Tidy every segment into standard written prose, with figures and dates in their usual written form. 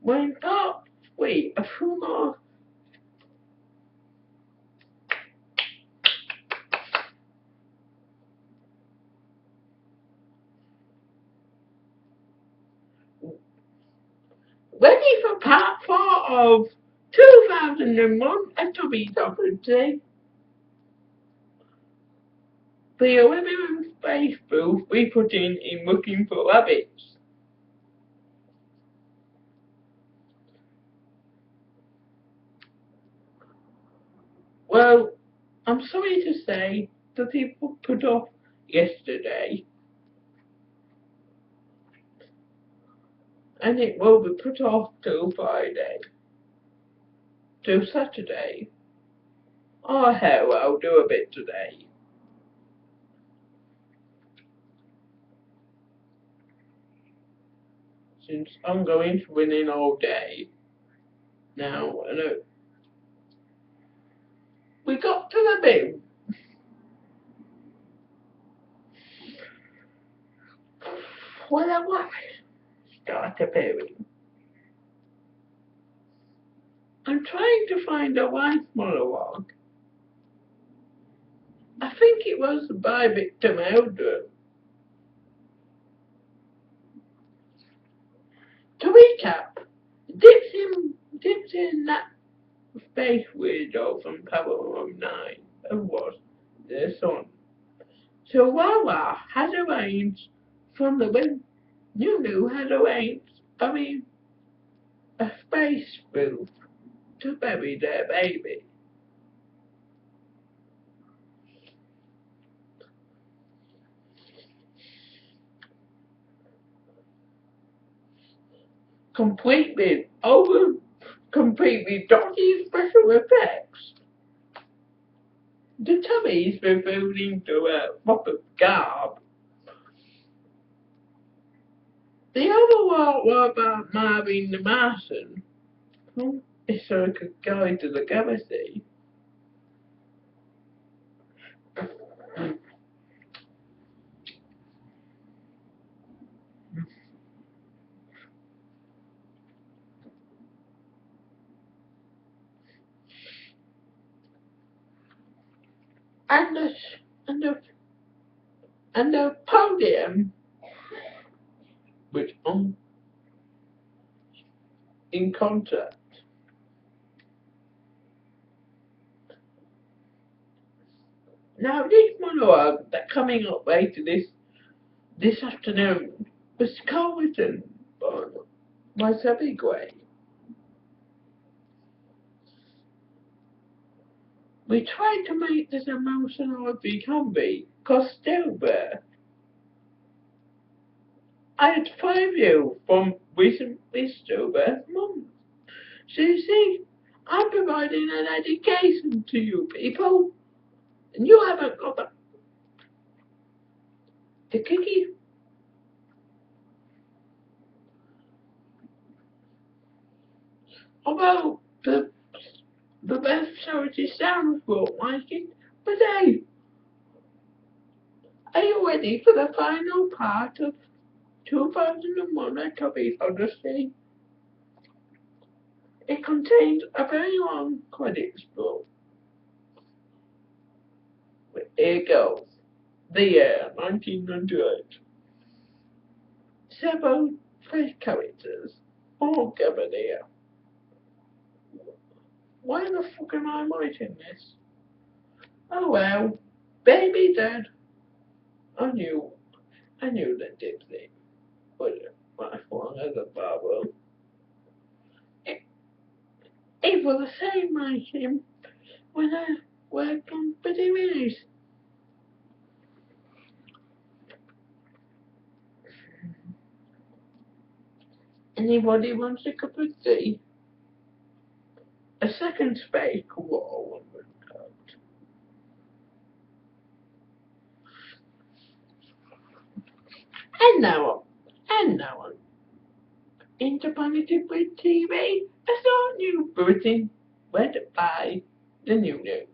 When part 3 of Humor ready for part 4 of 2001 SWWC. The 11th space booth we put in Looking for Rabbits. Well, I'm sorry to say that it was put off yesterday, and it will be put off till Friday, till Saturday. Oh hell, I'll do a bit today. Since I'm going to win in all day. Now, we got to the bin. Well, I want to start appearing. I'm trying to find a wife monologue. I think it was by Victor Meldrew. To recap, dips in that space weirdo from Power 9 and was their son. So Wawa had arranged from the when Nunu had arranged a space booth to bury their baby. Complete with dodgy special effects. The tummies were filled into a mop of garb. The other one were about Marvin the Martian from Historical Guide to the Galaxy. And the podium was in contrast. Now this monologue that coming up later this afternoon was co-written by Sabby Gray. We tried to make this emotional as we can be, cause stillbirth. I had 5 years from recently stillbirth mums. So you see, I'm providing an education to you people, and you haven't got the kiki. Although the best charity sounds won't like it, but hey, are you ready for the final part of 2001 Atomic Odyssey? It contains a very long credits roll. Here goes. The year 1998. Several fresh characters all gathered here. Why the fuck am I writing this? Oh well, baby dead. I knew that Dipsy was much long as a barber. It was the same like him when I worked on Pretty Minis. Anybody wants a cup of tea? A second space wall was cut. And now on, Interplanetary with TV, a sort new bulletin read by the new news.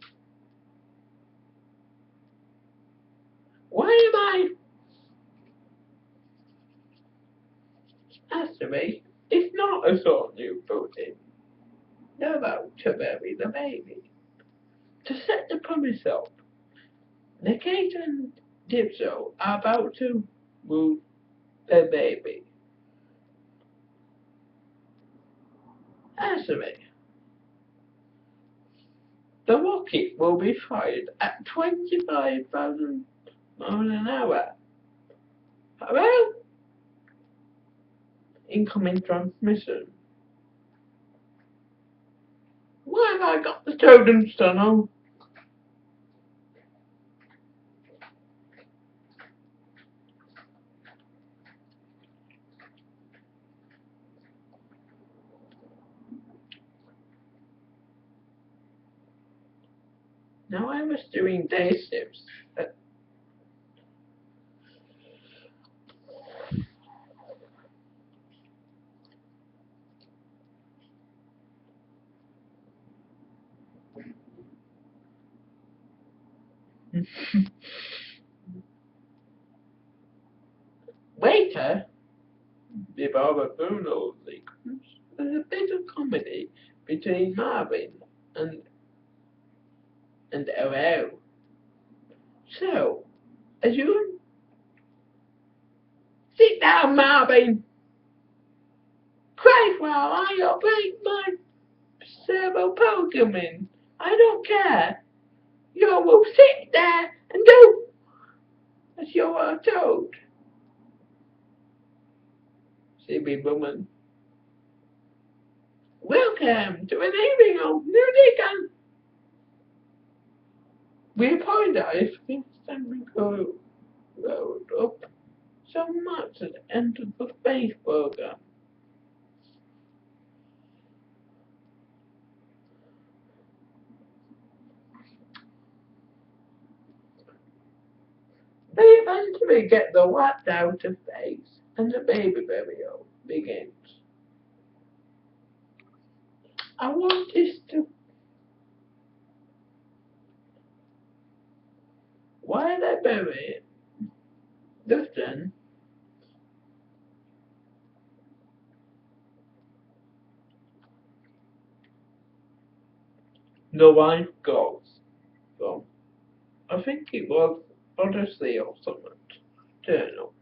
Why am I? As to me, it's not a song you put in. They're about to bury the baby. To set the promise up, Nickate and Dipso are about to move the baby. Answer me. The rocket will be fired at 25,000 miles an hour. Hello? Incoming transmission. Why have I got the totem stone on? Now I was doing day shifts. Waiter, before the funeral sequence, there's a bit of comedy between Marvin and OO. So, as you sit down, Marvin, cry while I operate my servo Pokemon. I don't care. You will sit there and do as you are told. Silly woman. Welcome to an evening of music. We apologize for the standing road up so much that entered the space program. They eventually get the rat out of space and the baby burial begins. I want this to. Why they bury it? Listen. The wife goes from, I think it was Odyssey or something, turn up.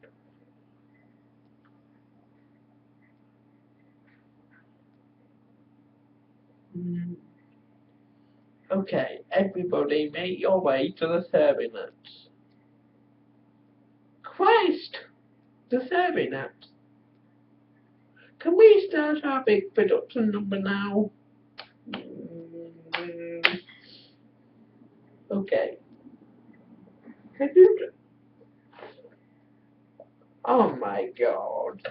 Okay, everybody make your way to the serving nets. Christ! The serving nets. Can we start our big production number now? Okay. Can you? Oh my God.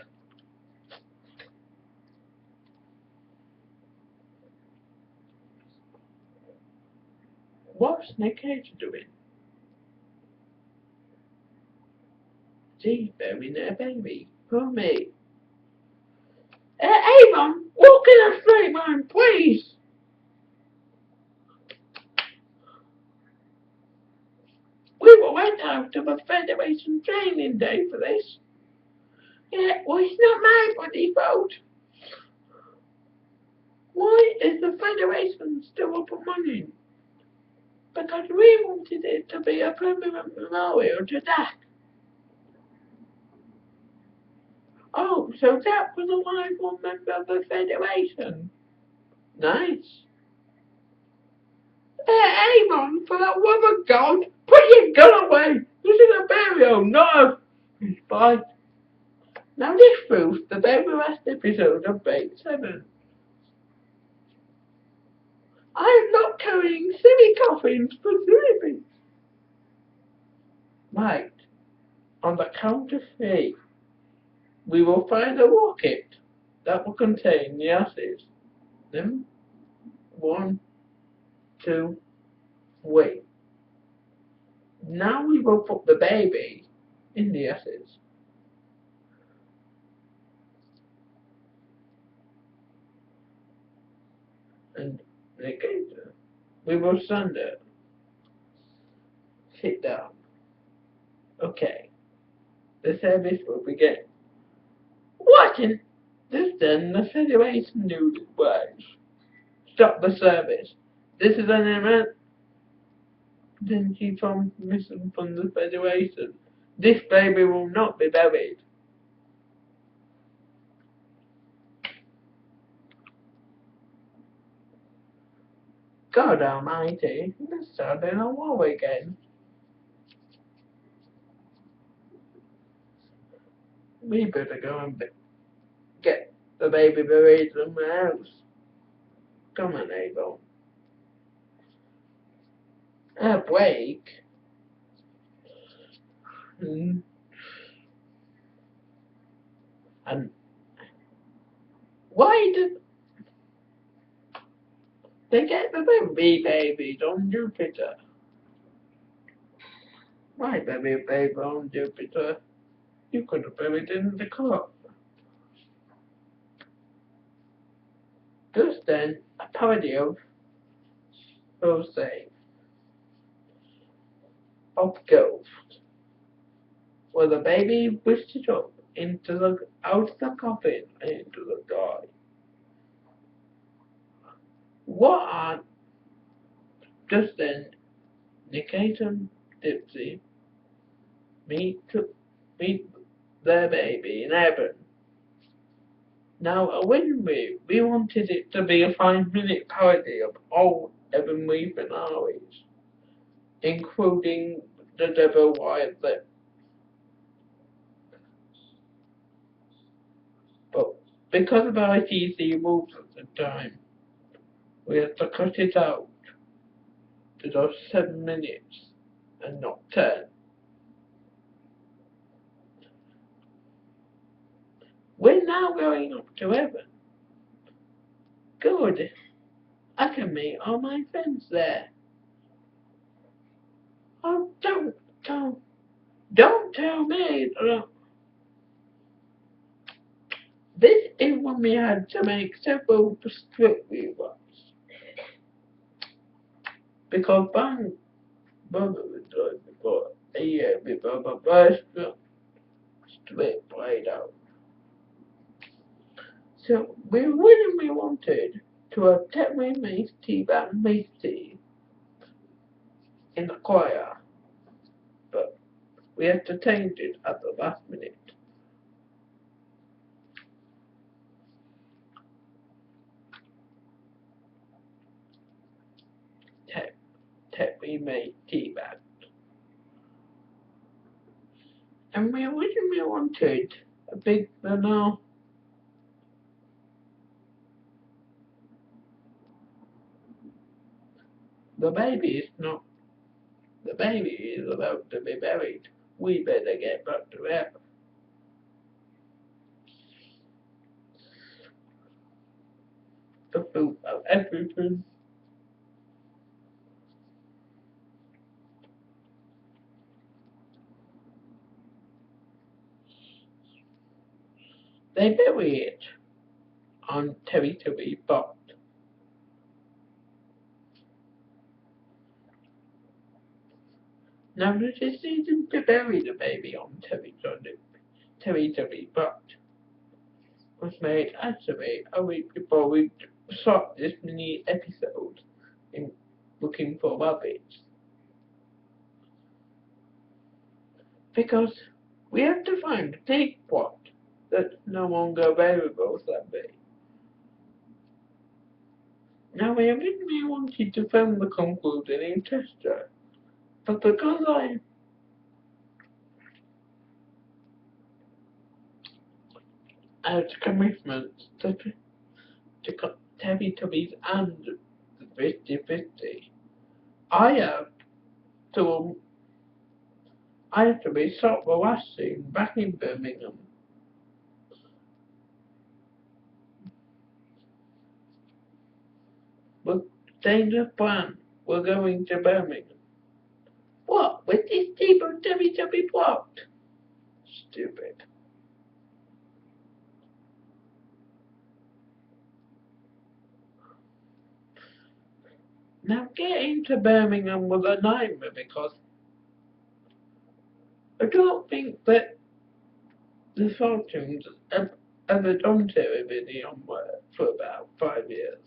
What's Nick Cage doing? She's burying her baby. For me. Avon, walk in a straight line, please. We went out of a Federation training day for this. Yeah, well, it's not my bloody fault. Why is the Federation still up and running? Because we wanted it to be a permanent memorial to that. Oh, so that was a lifelong member of the Federation. Nice. Avon, for the love of God, put your gun away. This is a burial, not a fight. Now this proves the very last episode of Bait 7. I'm not carrying silly coffins for silly things. Right, on the count of 3, we will find a rocket that will contain the ashes. Then, 1, 2, 3. Now we will put the baby in the ashes. And again, we will send it. Sit down. Okay, the service will begin. What in This then, the Federation knew its ways. Stop the service. This is an emergency transmission from the Federation. This baby will not be buried. God almighty, it's starting a war again. We better go and get the baby buried somewhere else. Come on, Abel. A break? Hmm. And why did they get the babies on Jupiter? Why baby on Jupiter? You could have buried in the car. Just then, a parody of Jose of Ghost, where the baby twisted up out of the coffin and into the sky. What on? Just then, Nick and Dipsy meet meet their baby in heaven. Now, originally, we wanted it to be a 5-minute parody of all heavenly finales, including The Devil Wears It. But because of ITC rules at the time, we had to cut it out to those 7 minutes and not 10. We're now going up to heaven. Good. I can meet all my friends there. Oh, don't tell me. This is when we had to make several script rewrites. Because Bang Brother was died before a year before the first script played out. So we originally wanted to have Terry Macy and Macy in the choir, but we had to change it at the last minute. Terry Macy band. And we originally wanted a big banana. The baby is not. The baby is about to be buried. We better get back to Earth. The fruit of everything. They bury it on Terry Bot. Now the decision to bury the baby on Terry Bot was made actually a week before we shot this mini episode in looking for rabbits. Because we have to find a big plot that's no longer available sadly. Now we originally wanted to film the concluding in Chester, but because I had commitments to Teletubbies and the 50/50, I have to be shot the last scene back in Birmingham. But dangerous plan. We're going to Birmingham. What? With this cheap Teletubby plot? Stupid. Now getting to Birmingham was a nightmare because I don't think that the fortunes as a done television work for about 5 years,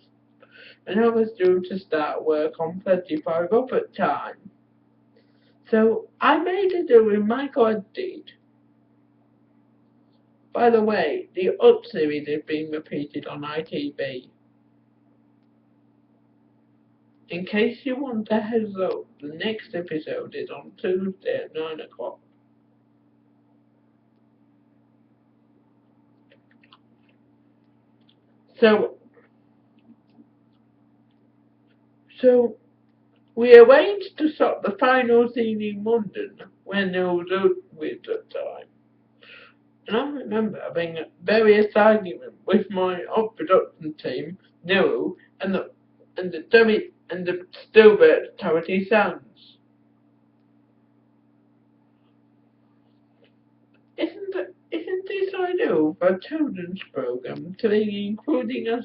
and I was due to start work on 35 up at time. So I made a deal with my God deed. By the way, the Up series is being repeated on ITV. In case you want a heads up, the next episode is on Tuesday at 9 o'clock. So we arranged to stop the final scene in London when there was with the time. And I remember having various arguments with my op production team, Nero, and the Stillbird Charity Sounds. Isn't this ideal for a children's program to be including a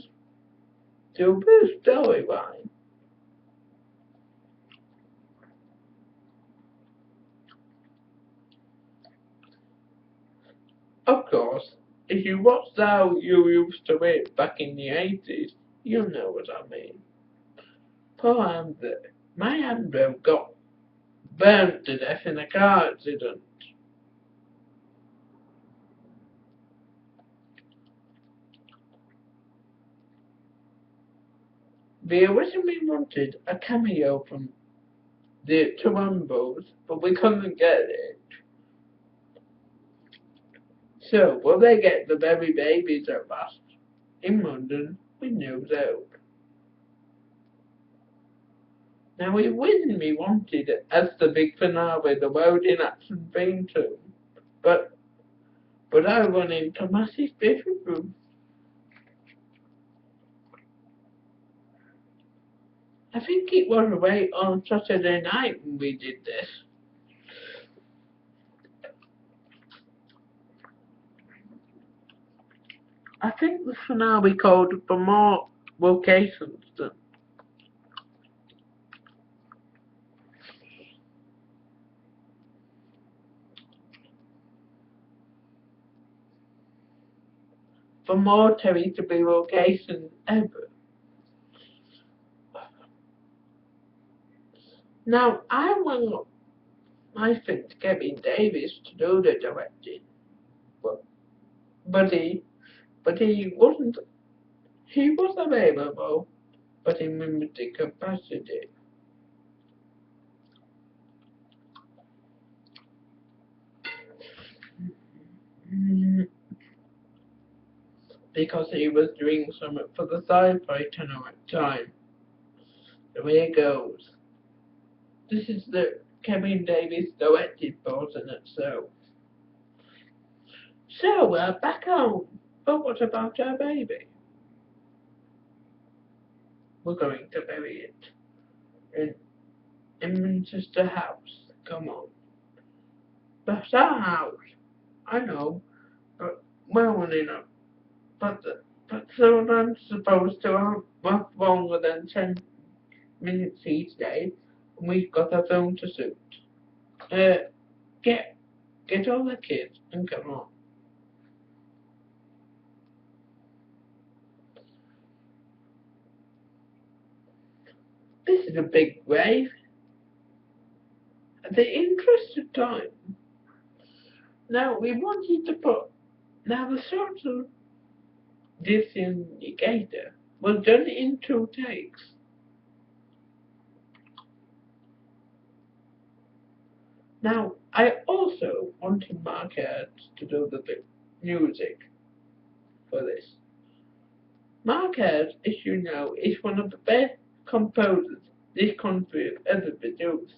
Stillbird storyline? Of course, if you watched how you used to it back in the 80s, you know what I mean. Poor Andrew. My Andrew got burnt to death in a car accident. We originally wanted a cameo from the Toowoomba's, but we couldn't get it. So, will they get the very babies at last? In London, we knew that. Now, we originally wanted it as the big finale, the World in Action theme tune, but I run into massive difficulties. I think it was late on Saturday night when we did this. I think the finale called for more locations than for more territory locations ever. Now, I want my friend Kevin Davis to do the directing, but, but he wasn't. He was available, but in limited capacity. Because he was doing something for the Sci-Fi Channel at the time. So here it goes. This is the Kevin Davis directed portion itself. So we're back home. But what about our baby? We're going to bury it in Manchester House. Come on. That's our house. I know, but well enough. But children's supposed to last longer than 10 minutes each day, and we've got a film to shoot. Get all the kids and come on. This is a big grave. At the interest of time, now we wanted to put the sort of disindicator was done in 2 takes. Now, I also wanted Mark Hertz to do the music for this. Mark Hertz, as you know, is one of the best composers this country has ever produced.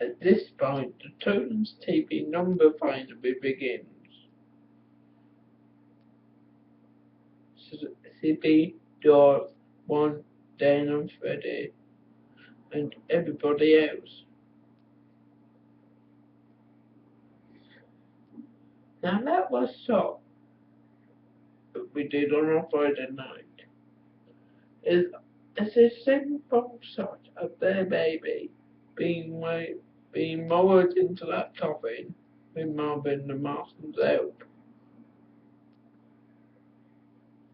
At this point, the Totems TV number finally begins. Sippy, George, One, Dan and Freddie, and everybody else. Now that was so we did on a Friday night. Is a simple shot of their baby being lowered into that coffin with Marvin the Marston's help.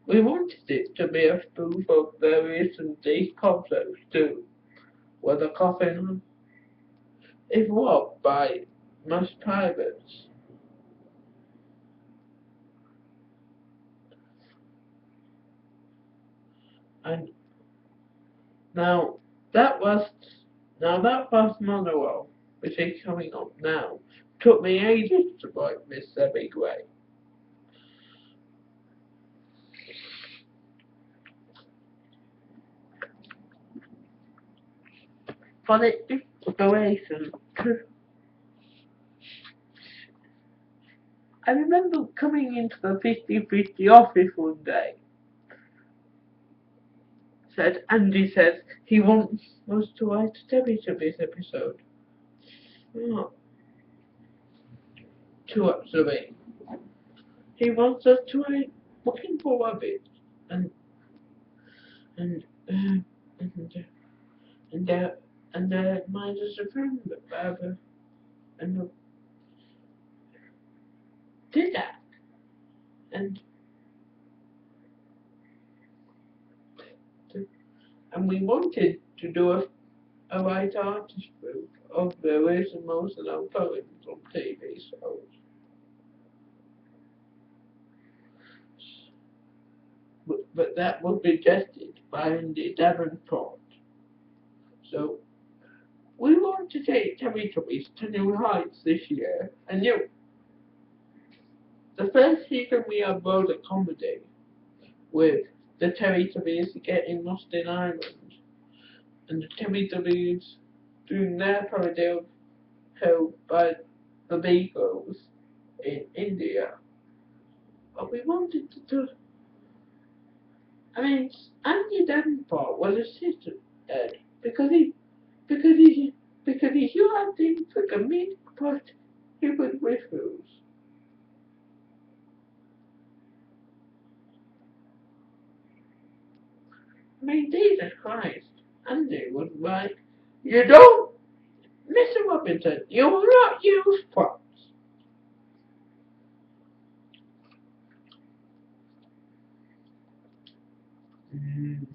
We wanted it to be a spoof of their recent concerts too, where the coffin is robbed by most pirates. And now that was that was monologue, which is coming up now, took me ages to write Miss Debbie Gray. But it inspiration. I remember coming into the 50-50 office one day. Andy says he wants us to write a Teletubbies episode. Oh, two actually. He wants us to write looking for rabbits and and uh, and and uh, mine is a friend and did that and and we wanted to do a white artist group of the Lewis and Emotional poems on TV shows. But that was rejected by Andy Davenport. So we want to take Teletubbies to new heights this year. And the first season we have wrote a comedy with the Teletubbies getting lost in Ireland and the Teletubbies doing their parody of Help by the Beagles in India. But we wanted to do. I mean, Andy Davenport was a sister because he because he because he sure had things for comedic but he would refuse. I mean, Jesus Christ, Andy was like, you don't, Mr. Robinson, you will not use props. Mm.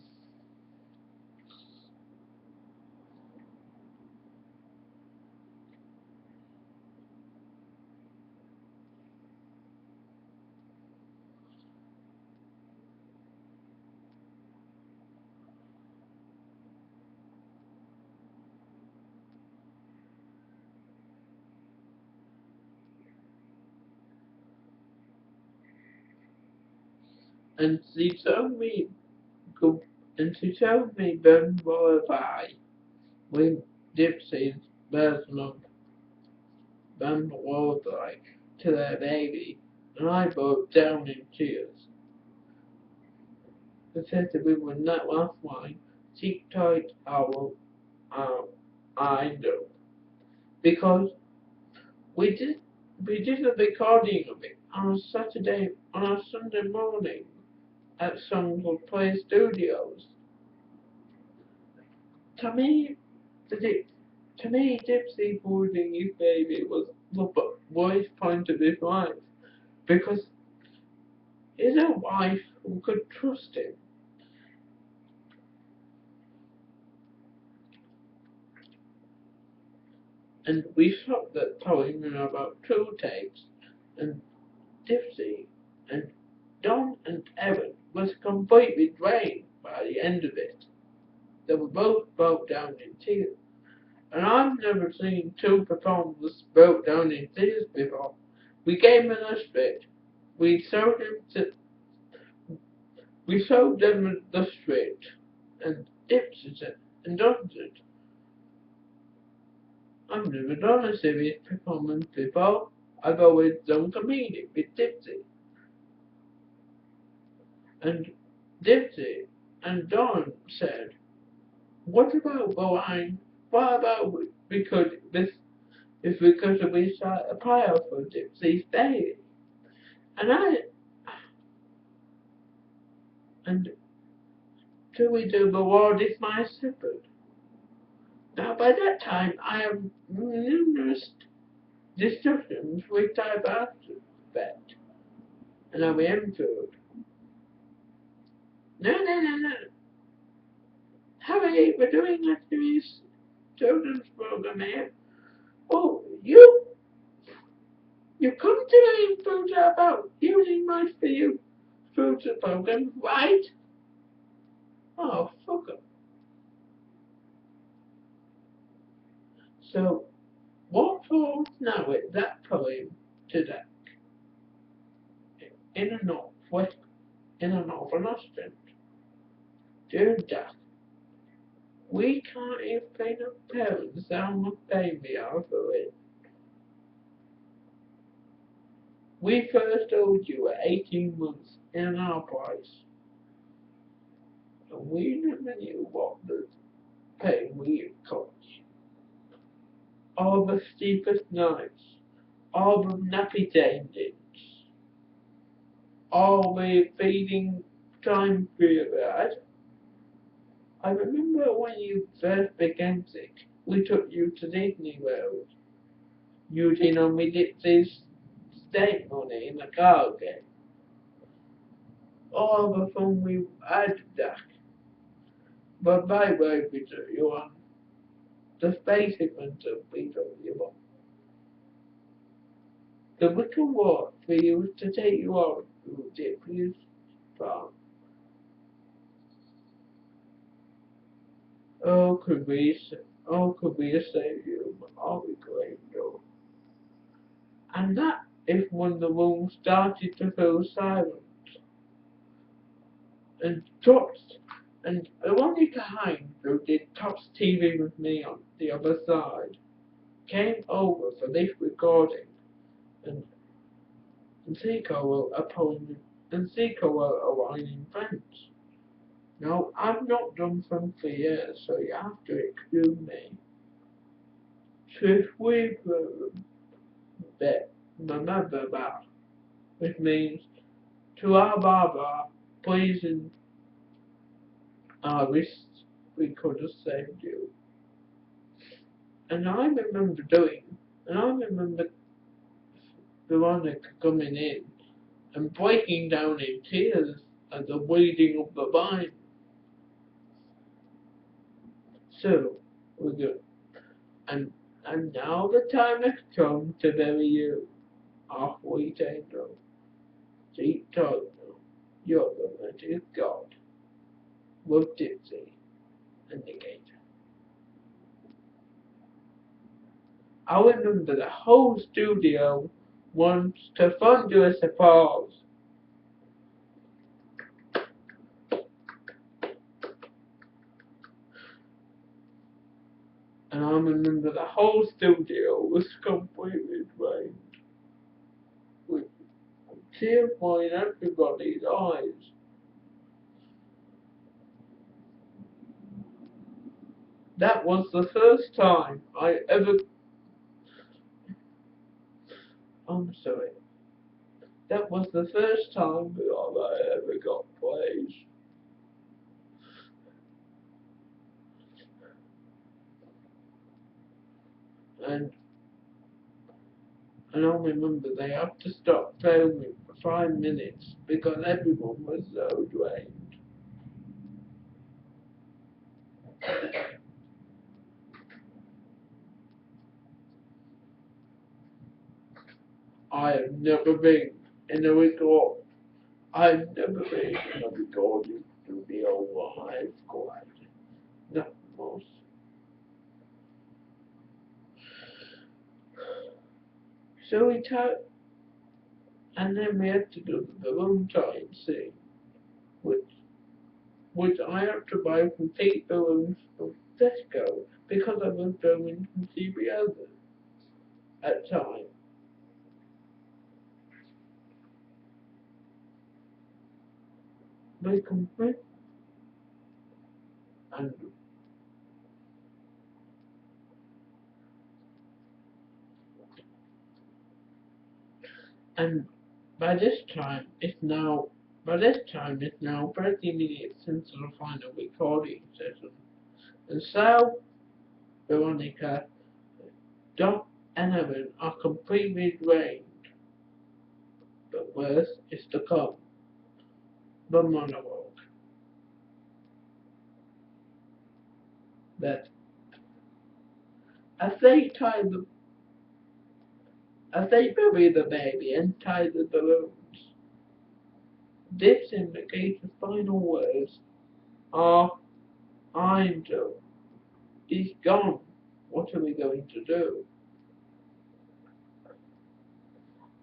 And she told me, go, and she told me Ben Lullaby with Dipsy's version of Ben Lullaby to their baby, and I broke down in tears. The said that we were not last line, seek tight our I know. Because we did we did a recording of it on a Sunday morning at Songwood Play Studios. To me, the to me, Dipsy boarding his baby was the worst point of his life because he's a wife who could trust him. And we shot that poem in about 2 takes, and Dipsy and Don and Evan was completely drained by the end of it. They were both broke down in tears. And I've never seen two performers broke down in tears before. We gave them a script. We showed them to, we showed them the script, and Dipsy said, and Don said, I've never done a serious performance before. I've always done comedy with Dipsy. And Dipsy and Don said, what about Boeing? What about we could this if we could restart a pile for Dipsy's baby? and till we do the world is my shepherd. Now by that time I have numerous discussions which I've asked about, and I've answered. No. How are you doing that series children's program here? Oh, you come to me food about using my for you food program, right? Oh, fuck up. So, what falls now is that poem to that in a northwest, in a northern Australia. Dear Jack, we can't explain our parents how much pain we are for it. We first told you at 18 months in our price, and we never knew what the pain we caused. All the steepest nights, all the nappy endings, all the feeding time period. I remember when you first began sick, we took you to Disney World. You didn't know me did this state money in the car game. All the fun we had that. But by way we took you on the space adventure we told you about. The wicked war we used to take you on to Dippy's farm. Oh, could we save you, all we could do. And that is when the room started to feel silent and Tops and the one behind who did Tops TV with me on the other side came over for this recording and Zico will appoint and Zico will align in friends. No, I've not done them for years, so you have to excuse me. Truth with that remember that, which means to our Baba, please and I wish we could have saved you. And I remember Veronica coming in and breaking down in tears at the waiting of the vine. So, we're good. And now the time has come to bury you, our sweet angel. Deep down, you're the mighty God, with Dipsy and the Gator. I remember the whole studio wants to fund us a pause. And I remember the whole studio was completely drained, with tears in everybody's eyes. That was the first time I'm sorry. That was the first time I ever got praise. And I remember they had to stop filming for 5 minutes because everyone was so drained. I have never been in a record. I've never been in a recording studio where I've cried. Not most. So we talked, and then we had to do the Valentine scene, which I had to buy complete balloons from Tesco because I was going to see the others at time. They complete and and by this time it's now 30 minutes since the final recording session. And so, Veronica, Doc and Evan are completely drained. But worse is to come. The monologue. That as they tie the as they bury the baby and tie the balloons, this indicates the final words are I'm done. He's gone. What are we going to do?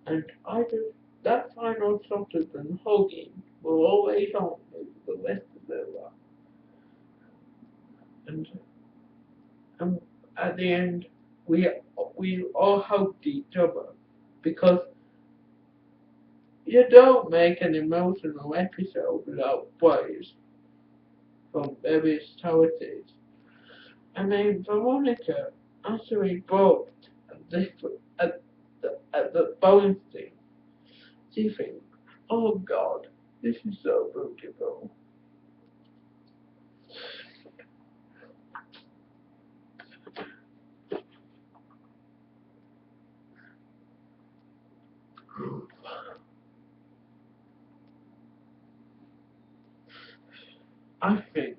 And I just that final shot of them hugging will always haunt me for the rest of their life. And and at the end we all hugged each other because you don't make an emotional episode without praise from various charities. I mean, Veronica actually brought this at the bowling thing. She thinks, oh God, this is so beautiful. I think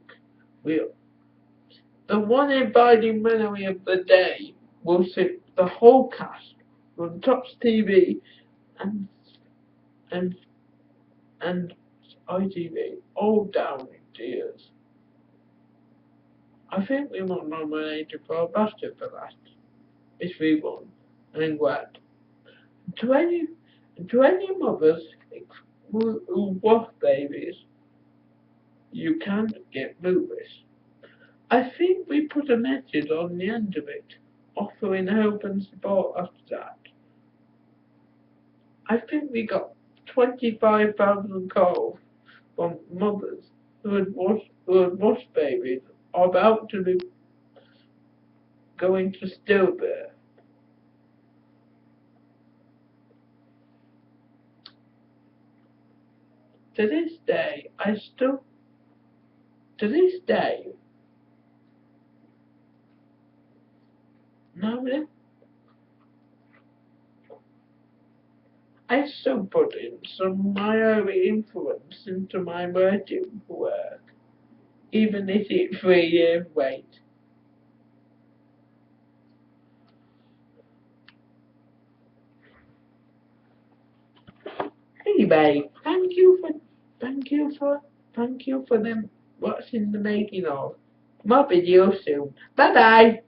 we the one abiding memory of the day will sit the whole cast from Tops TV and and and ITV all down in tears. I think we were nominated for a BAFTA for that, which we won, and I'm glad. To any to any mothers who watch babies, you can get movies. I think we put a message on the end of it, offering hope and support after that. I think we got 25,000 calls from mothers who had watched babies about to be going to stillbirth. To this day, to this day, no, I still put in some Maori influence into my writing work, even if it's 3 years late. Anyway, thank you for them watching the making of. More videos soon. Bye bye.